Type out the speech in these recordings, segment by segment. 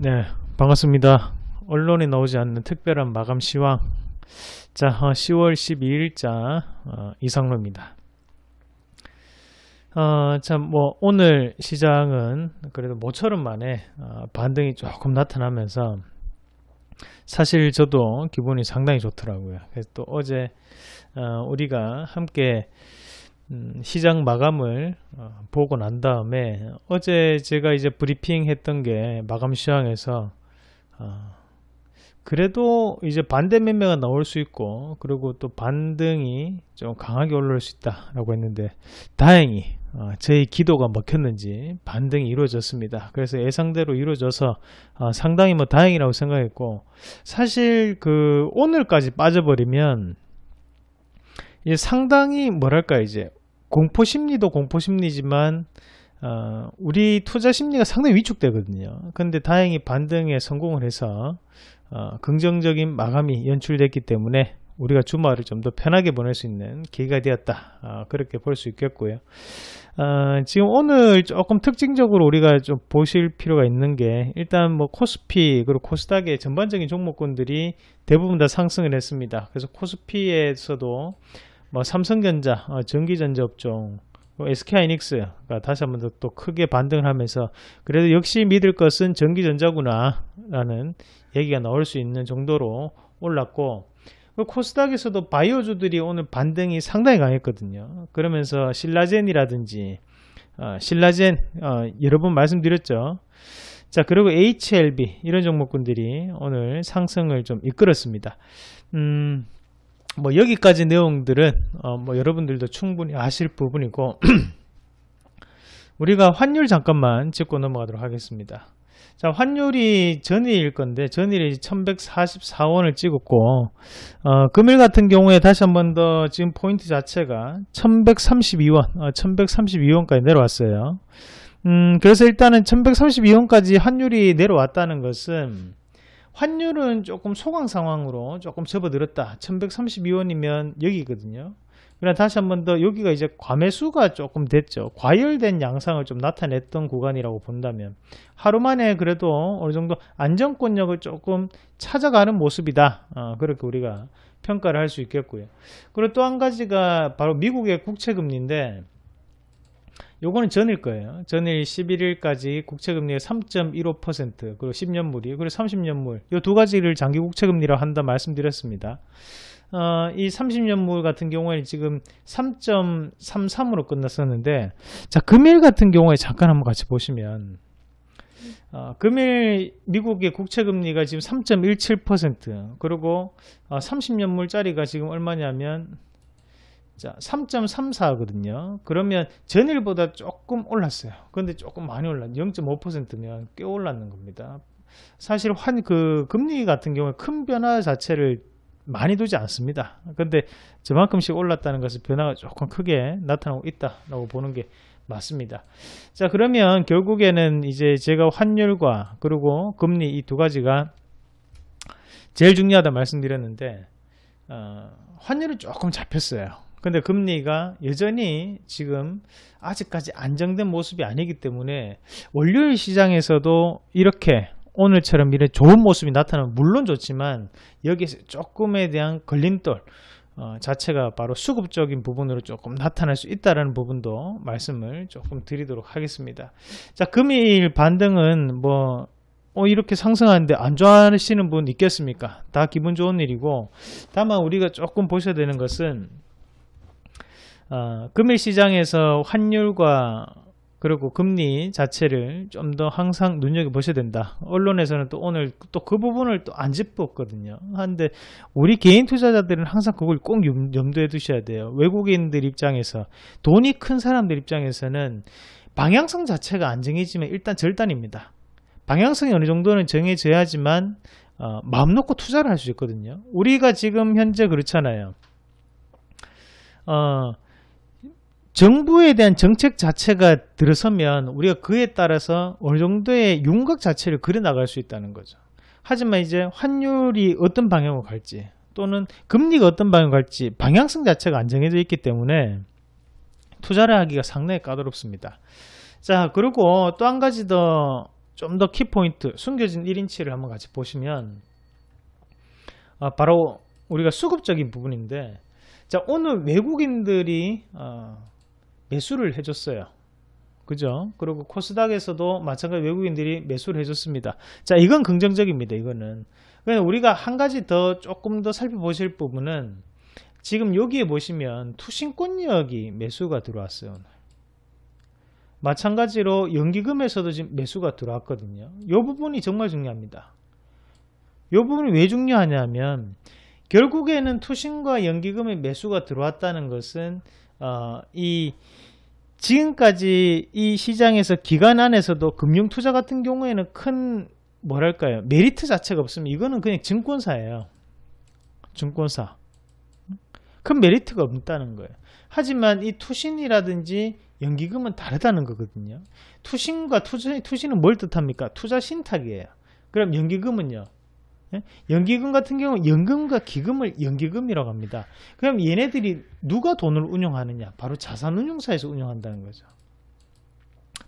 네, 반갑습니다. 언론에 나오지 않는 특별한 마감 시황. 자, 10월 12일자 이상로입니다. 참, 오늘 시장은 그래도 모처럼 만에 반등이 조금 나타나면서 사실 저도 기분이 상당히 좋더라고요. 그래서 또 어제 우리가 함께 시장 마감을 보고 난 다음에 어제 제가 이제 브리핑 했던 게 마감 시황에서 그래도 이제 반대 매매가 나올 수 있고 그리고 또 반등이 좀 강하게 올라올 수 있다라고 했는데 다행히 저희 기도가 먹혔는지 반등이 이루어졌습니다. 그래서 예상대로 이루어져서 상당히 다행이라고 생각했고, 사실 그 오늘까지 빠져버리면 이제 상당히 뭐랄까 이제 공포심리도 공포심리지만 우리 투자 심리가 상당히 위축되거든요. 근데 다행히 반등에 성공을 해서 긍정적인 마감이 연출됐기 때문에 우리가 주말을 좀 더 편하게 보낼 수 있는 계기가 되었다, 그렇게 볼 수 있겠고요. 지금 오늘 조금 특징적으로 우리가 좀 보실 필요가 있는 게, 일단 코스피 그리고 코스닥의 전반적인 종목군들이 대부분 다 상승을 했습니다. 그래서 코스피에서도 삼성전자, 전기전자 업종, SK하이닉스가 다시 한번 또 크게 반등을 하면서 그래도 역시 믿을 것은 전기전자구나 라는 얘기가 나올 수 있는 정도로 올랐고, 코스닥에서도 바이오주들이 오늘 반등이 상당히 강했거든요. 그러면서 신라젠이라든지 신라젠 여러 번 말씀드렸죠. 자, 그리고 HLB 이런 종목군들이 오늘 상승을 좀 이끌었습니다. 여기까지 내용들은 여러분들도 충분히 아실 부분이고 우리가 환율 잠깐만 짚고 넘어가도록 하겠습니다. 자, 환율이 전일일 건데 전일이 1144원을 찍었고 금일 같은 경우에 다시 한번 더 지금 포인트 자체가 1132원까지 내려왔어요. 그래서 일단은 1132원까지 환율이 내려왔다는 것은 환율은 조금 소강 상황으로 조금 접어들었다. 1132원이면 여기거든요. 그러나 다시 한번 더 여기가 이제 과매수가 조금 됐죠. 과열된 양상을 좀 나타냈던 구간이라고 본다면 하루 만에 그래도 어느 정도 안정권력을 조금 찾아가는 모습이다, 그렇게 우리가 평가를 할 수 있겠고요. 그리고 또 한 가지가 바로 미국의 국채금리인데, 요거는 전일 거예요. 전일 11일까지 국채금리가 3.15%, 그리고 10년물이, 그리고 30년물, 이 두 가지를 장기 국채금리라고 한다 말씀드렸습니다. 이 30년물 같은 경우에는 지금 3.33으로 끝났었는데, 자, 금일 같은 경우에 잠깐 한번 같이 보시면 금일 미국의 국채금리가 지금 3.17%, 그리고 30년물짜리가 지금 얼마냐면 3.34거든요. 그러면 전일보다 조금 올랐어요. 근데 조금 많이 올랐, 0.5%면 꽤 올랐는 겁니다. 사실 금리 같은 경우에 큰 변화 자체를 많이 두지 않습니다. 근데 저만큼씩 올랐다는 것은 변화가 조금 크게 나타나고 있다라고 보는 게 맞습니다. 자, 그러면 결국에는 이제 제가 환율과 그리고 금리 이 두 가지가 제일 중요하다 말씀드렸는데, 환율은 조금 잡혔어요. 근데 금리가 여전히 지금 아직까지 안정된 모습이 아니기 때문에 월요일 시장에서도 이렇게 오늘처럼 이런 좋은 모습이 나타나면 물론 좋지만 여기서 조금에 대한 걸림돌 자체가 바로 수급적인 부분으로 조금 나타날 수 있다는 부분도 말씀을 조금 드리도록 하겠습니다. 자, 금일 반등은 이렇게 상승하는데 안 좋아하시는 분 있겠습니까? 다 기분 좋은 일이고, 다만 우리가 조금 보셔야 되는 것은 금일 시장에서 환율과 그리고 금리 자체를 좀 더 항상 눈여겨보셔야 된다. 언론에서는 또 오늘 또 그 부분을 또 안 짚었거든요. 한데 우리 개인 투자자들은 항상 그걸 꼭 염두에 두셔야 돼요. 외국인들 입장에서, 돈이 큰 사람들 입장에서는 방향성 자체가 안 정해지면 일단 절단입니다. 방향성이 어느 정도는 정해져야지만 마음 놓고 투자를 할 수 있거든요. 우리가 지금 현재 그렇잖아요. 정부에 대한 정책 자체가 들어서면 우리가 그에 따라서 어느 정도의 윤곽 자체를 그려나갈 수 있다는 거죠. 하지만 이제 환율이 어떤 방향으로 갈지 또는 금리가 어떤 방향으로 갈지 방향성 자체가 안 정해져 있기 때문에 투자를 하기가 상당히 까다롭습니다. 자, 그리고 또 한 가지 더 좀 더 키포인트 숨겨진 1인치를 한번 같이 보시면 바로 우리가 수급적인 부분인데, 자, 오늘 외국인들이 매수를 해줬어요. 그죠? 그리고 코스닥에서도 마찬가지 외국인들이 매수를 해줬습니다. 자, 이건 긍정적입니다. 이거는. 그냥 우리가 한 가지 더 조금 더 살펴보실 부분은, 지금 여기에 보시면 투신권역이 매수가 들어왔어요. 오늘. 마찬가지로 연기금에서도 지금 매수가 들어왔거든요. 이 부분이 정말 중요합니다. 이 부분이 왜 중요하냐면, 결국에는 투신과 연기금의 매수가 들어왔다는 것은 지금까지 이 시장에서 기간 안에서도 금융투자 같은 경우에는 큰 뭐랄까요, 메리트 자체가 없으면 이거는 그냥 증권사예요. 증권사. 큰 메리트가 없다는 거예요. 하지만 이 투신이라든지 연기금은 다르다는 거거든요. 투신과 투신은 뭘 뜻합니까? 투자 신탁이에요. 그럼 연기금은요? 연기금 같은 경우는 연금과 기금을 연기금이라고 합니다. 그럼 얘네들이 누가 돈을 운용하느냐? 바로 자산운용사에서 운용한다는 거죠.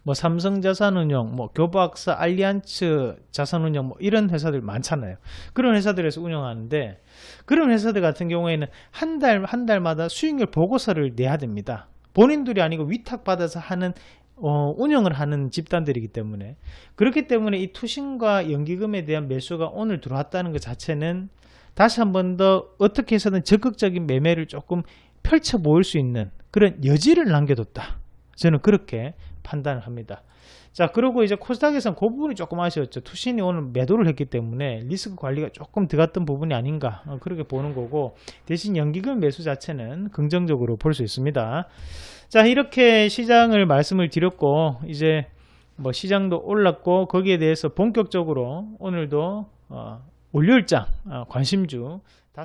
뭐 삼성자산운용, 뭐 교부학사, 알리안츠 자산운용, 뭐 이런 회사들 많잖아요. 그런 회사들에서 운영하는데, 그런 회사들 같은 경우에는 한 달마다 수익률 보고서를 내야 됩니다. 본인들이 아니고 위탁받아서 하는 운영을 하는 집단들이기 때문에, 그렇기 때문에 이 투신과 연기금에 대한 매수가 오늘 들어왔다는 것 자체는 다시 한 번 더 어떻게 해서든 적극적인 매매를 조금 펼쳐 보일 수 있는 그런 여지를 남겨뒀다. 저는 그렇게 판단을 합니다. 자, 그리고 이제 코스닥에서는 그 부분이 조금 아쉬웠죠. 투신이 오늘 매도를 했기 때문에 리스크 관리가 조금 들어갔던 부분이 아닌가, 그렇게 보는 거고, 대신 연기금 매수 자체는 긍정적으로 볼 수 있습니다. 자, 이렇게 시장을 말씀을 드렸고, 이제 뭐 시장도 올랐고, 거기에 대해서 본격적으로 오늘도 월요일장 관심주 5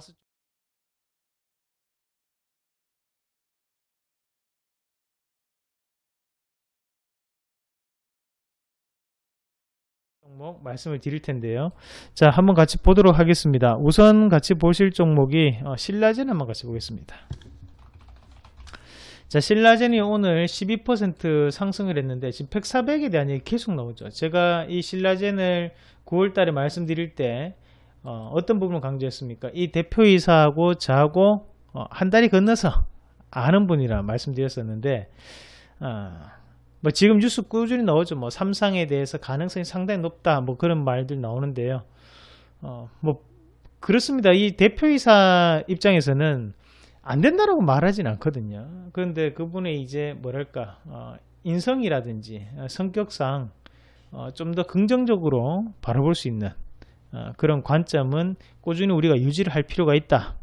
종목 말씀을 드릴 텐데요. 자, 한번 같이 보도록 하겠습니다. 우선 같이 보실 종목이 신라젠 한번 같이 보겠습니다. 자, 신라젠이 오늘 12% 상승을 했는데, 지금 100, 400에 대한 얘기 계속 나오죠. 제가 이 신라젠을 9월 달에 말씀드릴 때 어떤 부분을 강조했습니까? 이 대표이사하고 저하고 한 달이 건너서 아는 분이라 말씀드렸었는데, 뭐 지금 뉴스 꾸준히 나오죠. 뭐 삼성에 대해서 가능성이 상당히 높다, 뭐 그런 말들 나오는데요. 뭐 그렇습니다. 이 대표이사 입장에서는 안 된다라고 말하진 않거든요. 그런데 그분의 이제 뭐랄까 인성이라든지 성격상 좀 더 긍정적으로 바라볼 수 있는 그런 관점은 꾸준히 우리가 유지를 할 필요가 있다.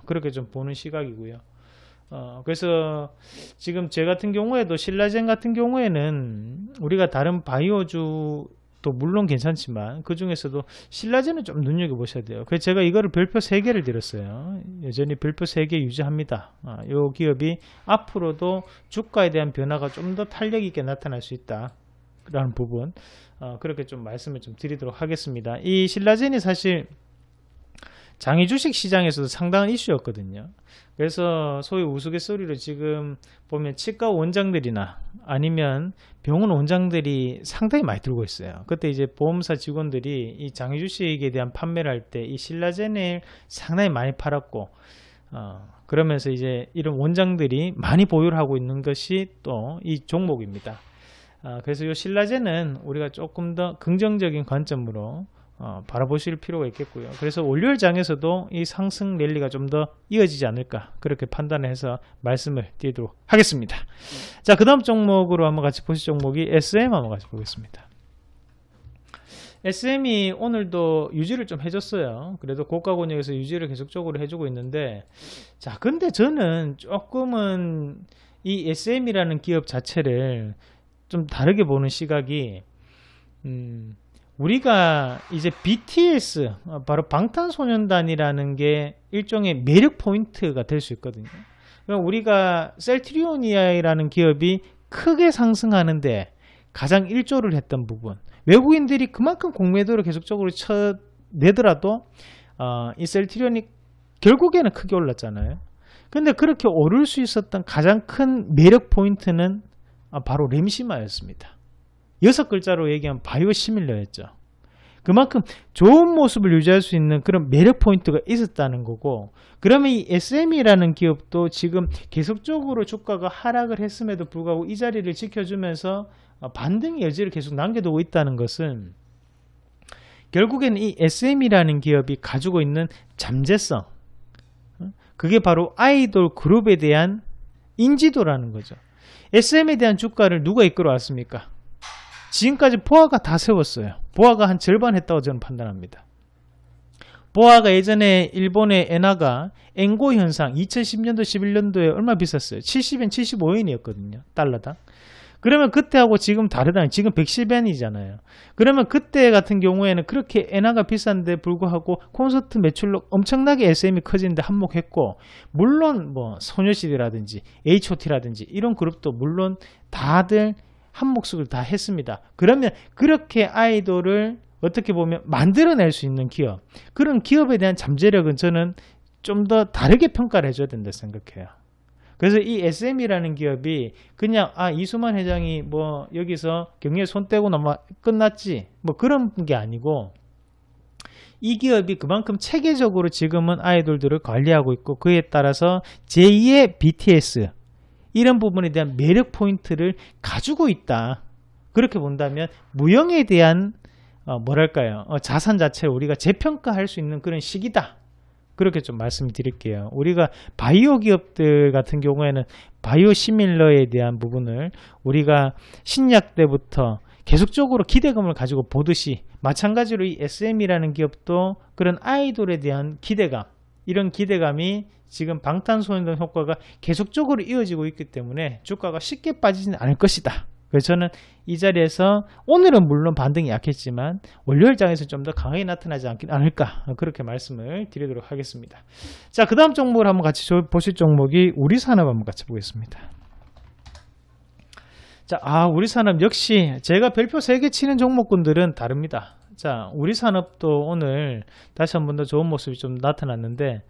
그렇게 좀 보는 시각이고요. 그래서 지금 제 같은 경우에도 신라젠 같은 경우에는 우리가 다른 바이오주도 물론 괜찮지만 그 중에서도 신라젠은 좀 눈여겨보셔야 돼요. 그래서 제가 이거를 별표 3개를 드렸어요. 여전히 별표 3개 유지합니다. 이 기업이 앞으로도 주가에 대한 변화가 좀 더 탄력 있게 나타날 수 있다 라는 부분, 그렇게 좀 말씀을 좀 드리도록 하겠습니다. 이 신라젠이 사실 장외 주식 시장에서도 상당한 이슈였거든요. 그래서 소위 우스갯소리로 지금 보면 치과 원장들이나 아니면 병원 원장들이 상당히 많이 들고 있어요. 그때 이제 보험사 직원들이 이 장외 주식에 대한 판매를 할 때 이 신라젠을 상당히 많이 팔았고, 그러면서 이제 이런 원장들이 많이 보유를 하고 있는 것이 또 이 종목입니다. 그래서 이 신라젠은 우리가 조금 더 긍정적인 관점으로 바라보실 필요가 있겠고요. 그래서 월요일장에서도 이 상승 랠리가 좀 더 이어지지 않을까, 그렇게 판단해서 말씀을 드리도록 하겠습니다. 자, 그 다음 종목으로 한번 같이 보실 종목이 SM 한번 같이 보겠습니다. SM이 오늘도 유지를 좀 해줬어요. 그래도 고가 권역에서 유지를 계속적으로 해주고 있는데, 자, 근데 저는 조금은 이 SM이라는 기업 자체를 좀 다르게 보는 시각이, 우리가 이제 BTS, 바로 방탄소년단이라는 게 일종의 매력 포인트가 될 수 있거든요. 그럼 우리가 셀트리온이라는 기업이 크게 상승하는데 가장 일조를 했던 부분, 외국인들이 그만큼 공매도를 계속적으로 쳐내더라도 이 셀트리온이 결국에는 크게 올랐잖아요. 근데 그렇게 오를 수 있었던 가장 큰 매력 포인트는 바로 램시마였습니다. 6글자로 얘기하면 바이오시밀러였죠. 그만큼 좋은 모습을 유지할 수 있는 그런 매력 포인트가 있었다는 거고, 그러면 이 SM이라는 기업도 지금 계속적으로 주가가 하락을 했음에도 불구하고 이 자리를 지켜주면서 반등의 여지를 계속 남겨두고 있다는 것은 결국에는 이 SM이라는 기업이 가지고 있는 잠재성, 그게 바로 아이돌 그룹에 대한 인지도라는 거죠. SM에 대한 주가를 누가 이끌어왔습니까? 지금까지 보아가 다 세웠어요. 보아가 한 절반 했다고 저는 판단합니다. 보아가 예전에 일본의 엔화가 엔고 현상 2010년도 11년도에 얼마 비쌌어요? 70엔 75엔이었거든요. 달러당. 그러면 그때하고 지금 다르다는, 지금 110엔이잖아요. 그러면 그때 같은 경우에는 그렇게 엔화가 비싼데 불구하고 콘서트 매출로 엄청나게 SM이 커지는데 한몫했고, 물론 뭐 소녀시대라든지 H.O.T.라든지 이런 그룹도 물론 다들 한 몫을 다 했습니다. 그러면 그렇게 아이돌을 어떻게 보면 만들어낼 수 있는 기업, 그런 기업에 대한 잠재력은 저는 좀 더 다르게 평가를 해줘야 된다 생각해요. 그래서 이 SM이라는 기업이 그냥 이수만 회장이 뭐 여기서 경리에 손 떼고 끝났지 뭐 그런 게 아니고, 이 기업이 그만큼 체계적으로 지금은 아이돌들을 관리하고 있고, 그에 따라서 제2의 BTS 이런 부분에 대한 매력 포인트를 가지고 있다. 그렇게 본다면 무형에 대한 자산 자체를 우리가 재평가할 수 있는 그런 시기다. 그렇게 좀 말씀드릴게요. 우리가 바이오 기업들 같은 경우에는 바이오시밀러에 대한 부분을 우리가 신약 때부터 계속적으로 기대감을 가지고 보듯이, 마찬가지로 이 SM이라는 기업도 그런 아이돌에 대한 기대감, 이런 기대감이 지금 방탄소년단 효과가 계속적으로 이어지고 있기 때문에 주가가 쉽게 빠지지는 않을 것이다. 그래서 저는 이 자리에서 오늘은 물론 반등이 약했지만 월요일장에서 좀 더 강하게 나타나지 않을까, 그렇게 말씀을 드리도록 하겠습니다. 자, 그 다음 종목을 한번 같이 보실 종목이 우리산업 한번 같이 보겠습니다. 자, 우리산업 역시 제가 별표 3개 치는 종목군들은 다릅니다. 자, 우리산업도 오늘 다시 한 번 더 좋은 모습이 좀 나타났는데,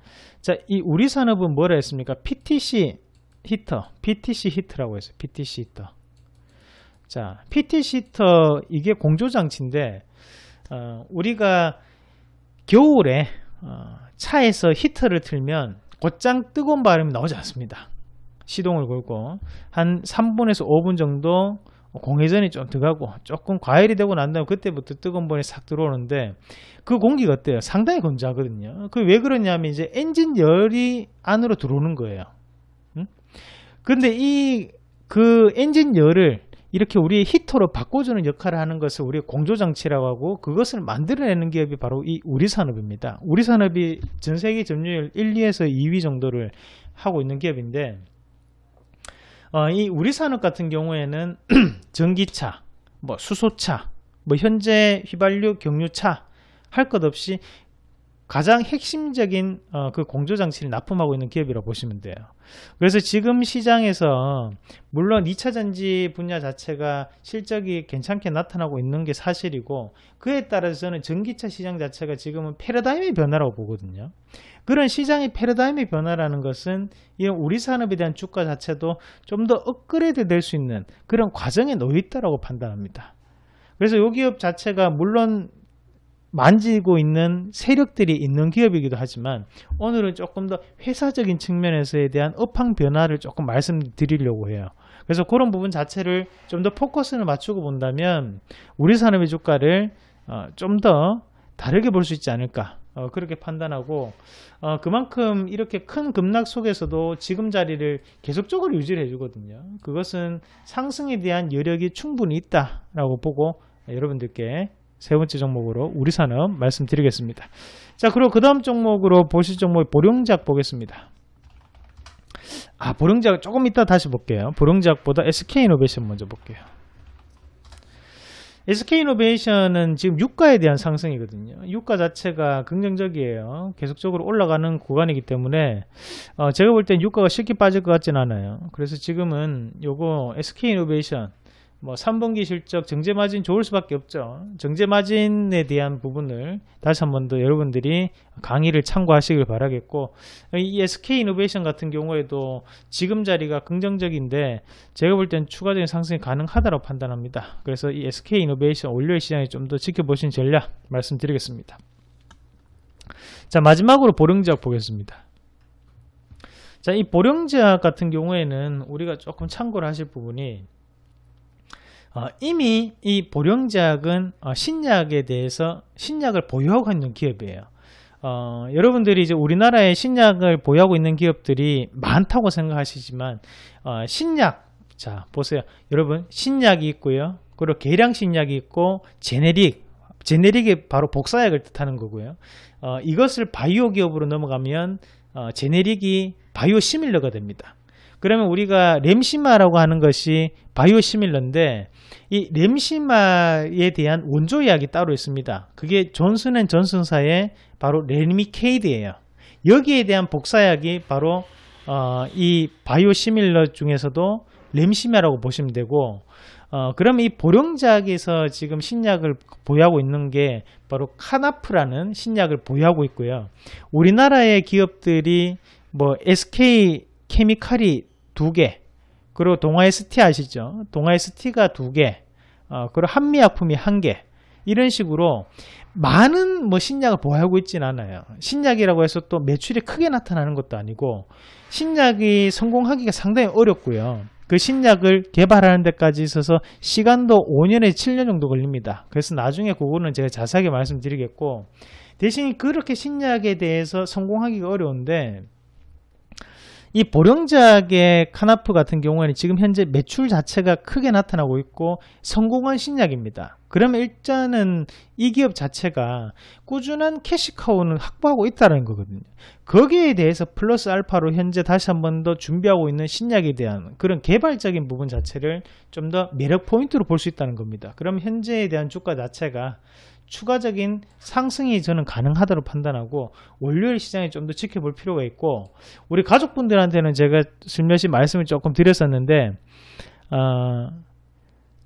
자, 이 우리산업은 뭐라 했습니까? PTC 히터라고 했어요. PTC 히터. 자, PTC 히터 이게 공조장치인데, 우리가 겨울에 차에서 히터를 틀면 곧장 뜨거운 바람이 나오지 않습니다. 시동을 걸고 한 3분에서 5분 정도 공회전이 좀 들어가고 조금 과열이 되고 난 다음에 그때부터 뜨거운 번이 싹 들어오는데, 그 공기가 어때요? 상당히 건조하거든요. 그 왜 그러냐면 이제 엔진 열이 안으로 들어오는 거예요. 근데 그 엔진 열을 이렇게 우리 히터로 바꿔주는 역할을 하는 것을 우리가 공조장치라고 하고, 그것을 만들어내는 기업이 바로 이 우리산업입니다. 우리산업이 전세계 점유율 1, 2에서 2위 정도를 하고 있는 기업인데, 이 우리산업 같은 경우에는 전기차, 뭐 수소차, 뭐 현재 휘발유, 경유차 할 것 없이 가장 핵심적인 그 공조장치를 납품하고 있는 기업이라고 보시면 돼요. 그래서 지금 시장에서 물론 2차전지 분야 자체가 실적이 괜찮게 나타나고 있는 게 사실이고, 그에 따라서 저는 전기차 시장 자체가 지금은 패러다임의 변화라고 보거든요. 그런 시장의 패러다임의 변화라는 것은 이 우리 산업에 대한 주가 자체도 좀 더 업그레이드 될 수 있는 그런 과정에 놓여 있다고 판단합니다. 그래서 이 기업 자체가 물론 만지고 있는 세력들이 있는 기업이기도 하지만, 오늘은 조금 더 회사적인 측면에서에 대한 업황 변화를 조금 말씀드리려고 해요. 그래서 그런 부분 자체를 좀 더 포커스를 맞추고 본다면 우리 산업의 주가를 좀 더 다르게 볼 수 있지 않을까, 그렇게 판단하고, 그만큼 이렇게 큰 급락 속에서도 지금 자리를 계속적으로 유지를 해주거든요. 그것은 상승에 대한 여력이 충분히 있다라고 보고 여러분들께 세 번째 종목으로 우리산업 말씀드리겠습니다. 자, 그리고 그 다음 종목으로 보실 종목이 보령제약 보겠습니다. 보령제약 조금 이따 다시 볼게요. 보령제약보다 SK이노베이션 먼저 볼게요. SK이노베이션은 지금 유가에 대한 상승이거든요. 유가 자체가 긍정적이에요. 계속적으로 올라가는 구간이기 때문에 제가 볼 땐 유가가 쉽게 빠질 것 같진 않아요. 그래서 지금은 요거 SK이노베이션 뭐 3분기 실적 정제 마진 좋을 수밖에 없죠. 정제 마진에 대한 부분을 다시 한 번 더 여러분들이 강의를 참고하시길 바라겠고, 이 SK이노베이션 같은 경우에도 지금 자리가 긍정적인데 제가 볼 땐 추가적인 상승이 가능하다고 판단합니다. 그래서 이 SK이노베이션 월요일 시장에 좀 더 지켜보신 전략 말씀드리겠습니다. 자, 마지막으로 보령제약 보겠습니다. 자, 이 보령제약 같은 경우에는 우리가 조금 참고를 하실 부분이, 이미 이 보령제약은 신약에 대해서 신약을 보유하고 있는 기업이에요. 여러분들이 이제 우리나라에 신약을 보유하고 있는 기업들이 많다고 생각하시지만, 신약, 자 보세요 여러분, 신약이 있고요, 그리고 계량 신약이 있고, 제네릭이 바로 복사약을 뜻하는 거고요. 이것을 바이오 기업으로 넘어가면 제네릭이 바이오 시밀러가 됩니다. 그러면 우리가 렘시마라고 하는 것이 바이오 시밀러인데, 이 렘시마에 대한 원조약이 따로 있습니다. 그게 존슨앤존슨사의 바로 레미케이드예요. 여기에 대한 복사약이 바로 이 바이오 시밀러 중에서도 렘시마라고 보시면 되고, 그러면 이 보령제약에서 지금 신약을 보유하고 있는 게 바로 카나프라는 신약을 보유하고 있고요. 우리나라의 기업들이 뭐 SK 케미칼이 2개, 그리고 동아ST 아시죠? 동아ST가 2개, 그리고 한미약품이 1개, 이런 식으로 많은 뭐 신약을 보유하고 있진 않아요. 신약이라고 해서 또 매출이 크게 나타나는 것도 아니고, 신약이 성공하기가 상당히 어렵고요. 그 신약을 개발하는 데까지 있어서 시간도 5년에서 7년 정도 걸립니다. 그래서 나중에 그거는 제가 자세하게 말씀드리겠고, 대신 그렇게 신약에 대해서 성공하기가 어려운데, 이 보령제약의 카나프 같은 경우에는 지금 현재 매출 자체가 크게 나타나고 있고 성공한 신약입니다. 그러면 일단은 이 기업 자체가 꾸준한 캐시카우는 확보하고 있다는 거거든요. 거기에 대해서 플러스 알파로 현재 다시 한 번 더 준비하고 있는 신약에 대한 그런 개발적인 부분 자체를 좀 더 매력 포인트로 볼 수 있다는 겁니다. 그럼 현재에 대한 주가 자체가 추가적인 상승이 저는 가능하다고 판단하고, 월요일 시장에 좀 더 지켜볼 필요가 있고, 우리 가족분들한테는 제가 슬며시 말씀을 조금 드렸었는데,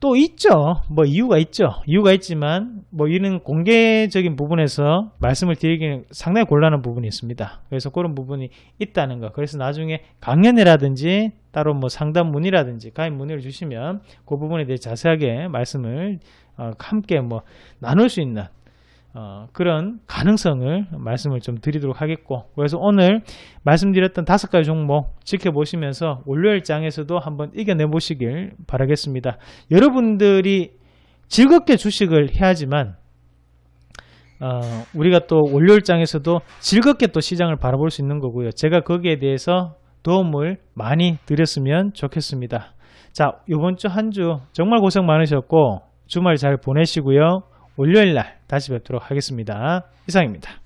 또 있죠. 뭐 이유가 있지만 뭐 이런 공개적인 부분에서 말씀을 드리기는 상당히 곤란한 부분이 있습니다. 그래서 그런 부분이 있다는 거. 그래서 나중에 강연이라든지 따로 뭐 상담 문의라든지 가입 문의를 주시면 그 부분에 대해 자세하게 말씀을 함께 뭐 나눌 수 있는 그런 가능성을 말씀을 좀 드리도록 하겠고, 그래서 오늘 말씀드렸던 5가지 종목 지켜보시면서 월요일장에서도 한번 이겨내 보시길 바라겠습니다. 여러분들이 즐겁게 주식을 해야지만 우리가 또 월요일장에서도 즐겁게 또 시장을 바라볼 수 있는 거고요. 제가 거기에 대해서 도움을 많이 드렸으면 좋겠습니다. 자, 이번 주 한 주 정말 고생 많으셨고 주말 잘 보내시고요. 월요일날 다시 뵙도록 하겠습니다. 이상입니다.